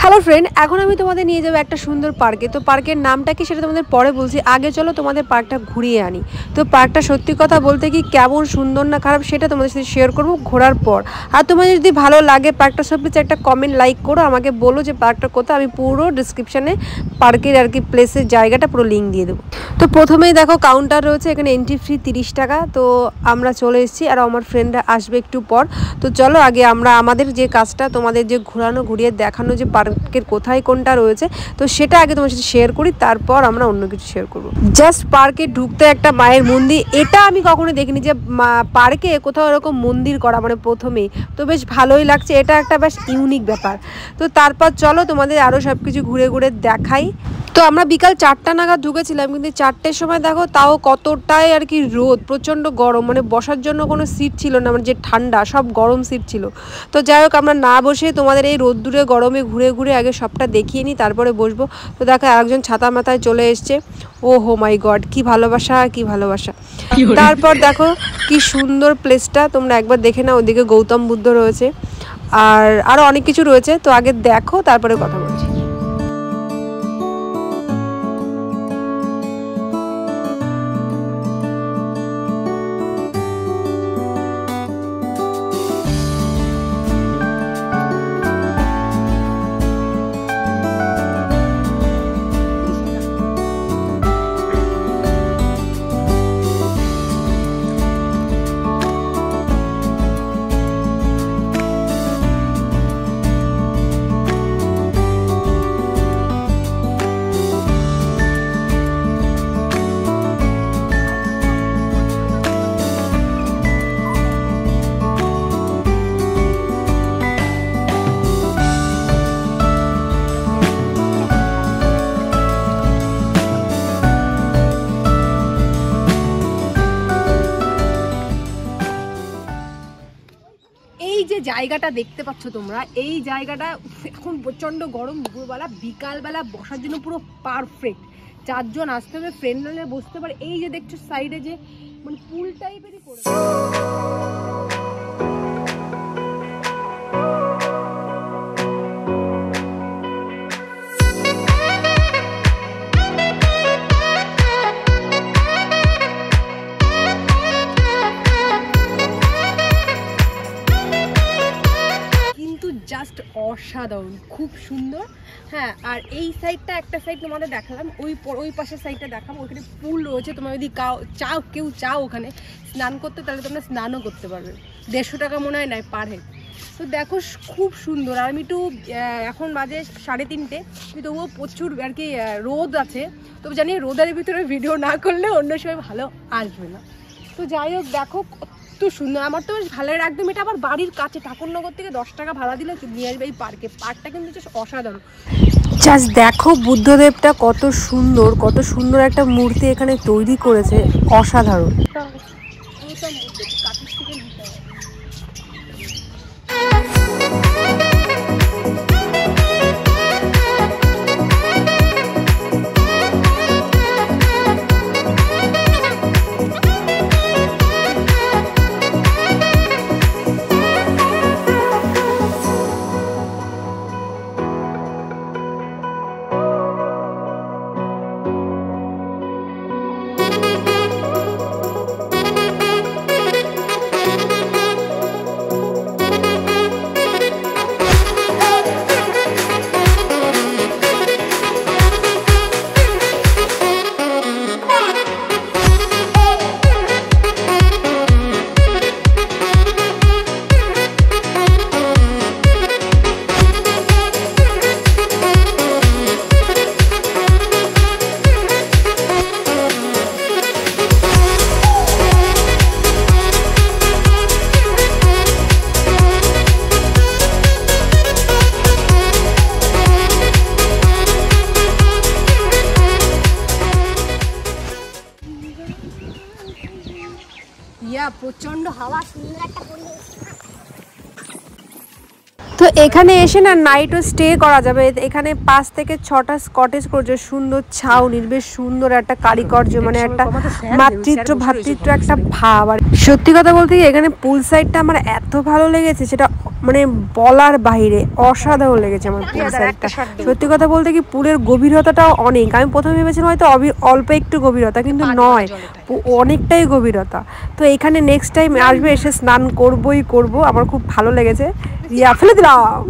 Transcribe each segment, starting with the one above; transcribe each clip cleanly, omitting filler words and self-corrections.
Hello friend, এখন আমি তোমাদের নিয়ে যাবো একটা সুন্দর পার্কে। তো পার্কের নামটা কি সেটা তোমাদের পরে বলছি, আগে চলো তোমাদের পার্কটা ঘুরিয়ে আনি। তো পার্কটা সত্যি কথা বলতে কি কেমন সুন্দর না খারাপ সেটা তোমাদের সাথে শেয়ার করবো ঘোরার পর। আর তোমাদের যদি ভালো লাগে পার্কটা সব কিছু একটা কমেন্ট লাইক করো, আমাকে বলো যে পার্কটা কোথায়, আমি পুরো ডিসক্রিপশানে পার্কের আর কি প্লেসের জায়গাটা পুরো লিঙ্ক দিয়ে দেবো। তো প্রথমেই দেখো কাউন্টার রয়েছে, এখানে এন্ট্রি ফি 30 টাকা। তো আমরা চলে এসেছি আর আমার ফ্রেন্ডরা আসবে একটু পর। তো চলো আগে আমরা আমাদের যে কাজটা তোমাদের যে ঘুরিয়ে দেখানো যে পার্কের কোথায় কোনটা রয়েছে তো সেটা আগে তোমার সাথে শেয়ার করি, তারপর আমরা অন্য কিছু শেয়ার করব। জাস্ট পার্কে ঢুকতে একটা মায়ের মন্দির, এটা আমি কখনো দেখিনি যে পার্কে কোথাও এরকম মন্দির করা, মানে প্রথমেই তো বেশ ভালোই লাগছে, এটা একটা বেশ ইউনিক ব্যাপার। তো তারপর চলো তোমাদের আরও সব কিছু ঘুরে ঘুরে দেখাই। তো আমরা বিকাল 4টা নাগাদ ঢুকেছিলাম, কিন্তু 4টের সময় দেখো তাও কতটাই আর কি রোদ, প্রচণ্ড গরম, মানে বসার জন্য কোনো সিট ছিল না, মানে যে ঠান্ডা সব গরম সিট ছিল। তো যাই হোক আমরা না বসে তোমাদের এই রোদ্দুরে গরমে ঘুরে ঘুরে আগে সবটা দেখিয়ে নিই, তারপরে বসবো। তো দেখো একজন ছাতা মাথায় চলে এসছে, ও হো মাই গড, কি ভালোবাসা কি ভালোবাসা। তারপর দেখো কি সুন্দর প্লেসটা, তোমরা একবার দেখে নাও, ওদিকে গৌতম বুদ্ধ রয়েছে আর আরও অনেক কিছু রয়েছে। তো আগে দেখো তারপরে কথা বলছি। যে জায়গাটা দেখতে পাচ্ছ তোমরা, এই জায়গাটা এখন প্রচন্ড গরম, দুপুরবেলা বিকালবেলা বসার জন্য পুরো পারফেক্ট। 4 জন আসতে হবে, ফ্রেন্ডরা বসতে পারে। এই যে দেখছো সাইডে যে মানে পুল টাইপেরই করে জাস্ট অসাধারণ, খুব সুন্দর। হ্যাঁ, আর এই সাইডটা একটা সাইড তোমাদের দেখালাম, ওই পাশের সাইডটা দেখাবো, ওখানে পুল রয়েছে। তোমরা যদি কেউ চাও ওখানে স্নান করতে, তাহলে তোমরা স্নানও করতে পারবে। 150 টাকা মনে হয় নেয় পার হেড। তো দেখো খুব সুন্দর। আর আমি একটু এখন বাজে 3:30, কিন্তু তবুও প্রচুর আর কি রোদ আছে। তো জানি রোদের ভিতরে ভিডিও না করলে অন্য সময় ভালো আসবে না। তো যাই হোক দেখো কত সুন্দর, আমার তো বেশ ভালো লাগে একদম। এটা আবার বাড়ির কাছে, ঠাকুরনগর থেকে 10 টাকা ভাড়া দিলে নিয়ে আসবে এই পার্কে। পার্কটা কিন্তু অসাধারণ। জাস্ট দেখো বুদ্ধদেবটা কত সুন্দর একটা মূর্তি এখানে তৈরি করেছে, অসাধারণ। হ্যাঁ প্রচন্ড হাওয়া, সুন্দর একটা পরিবেশ। তো এখানে এসে না নাইটও স্টে করা যাবে। এখানে 5 থেকে 6টা কটেজ করেছে, সুন্দর ছাউনির, বেশ সুন্দর একটা কারিগর্য, মানে একটা মাতৃত্ব ভাতৃত্ব একটা ভাব। আর সত্যি কথা বলতে কি এখানে পুল সাইডটা আমার এত ভালো লেগেছে, সেটা মানে বলার বাইরে, অসাধারণ লেগেছে আমার পুল সাইডটা। সত্যি কথা বলতে কি পুলের গভীরতাটাও অনেক, আমি প্রথমে ভেবেছিলাম হয়তো অল্প একটু গভীরতা, কিন্তু নয়, অনেকটাই গভীরতা। তো এখানে নেক্সট টাইম আসবে, এসে স্নান করবই করব, আমার খুব ভালো লেগেছে। রিয়া ফেলে দিলাম।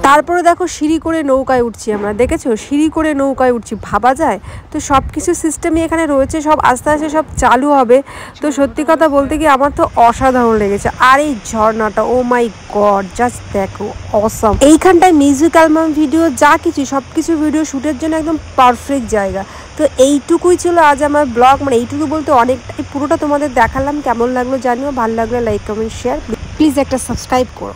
তারপরে দেখো সিঁড়ি করে নৌকায় উঠছি আমরা, দেখেছো সিঁড়ি করে নৌকায় উঠছি, ভাবা যায়? তো সব কিছু সিস্টেমই এখানে রয়েছে, সব আস্তে আস্তে সব চালু হবে। তো সত্যি কথা বলতে কি আমার তো অসাধারণ লেগেছে। আর এই ঝর্ণাটা, ও মাই গড, জাস্ট দেখো অসম। এইখানটায় মিউজিক অ্যালবাম, ভিডিও, যা কিছু সব কিছু ভিডিও শ্যুটের জন্য একদম পারফেক্ট জায়গা। তো এইটুকুই ছিল আজ আমার ব্লগ, মানে এইটুকু বলতে অনেকটাই, পুরোটা তোমাদের দেখালাম। কেমন লাগলো জানিও, ভালো লাগলে লাইক কমেন্ট শেয়ার, প্লিজ একটা সাবস্ক্রাইব করো।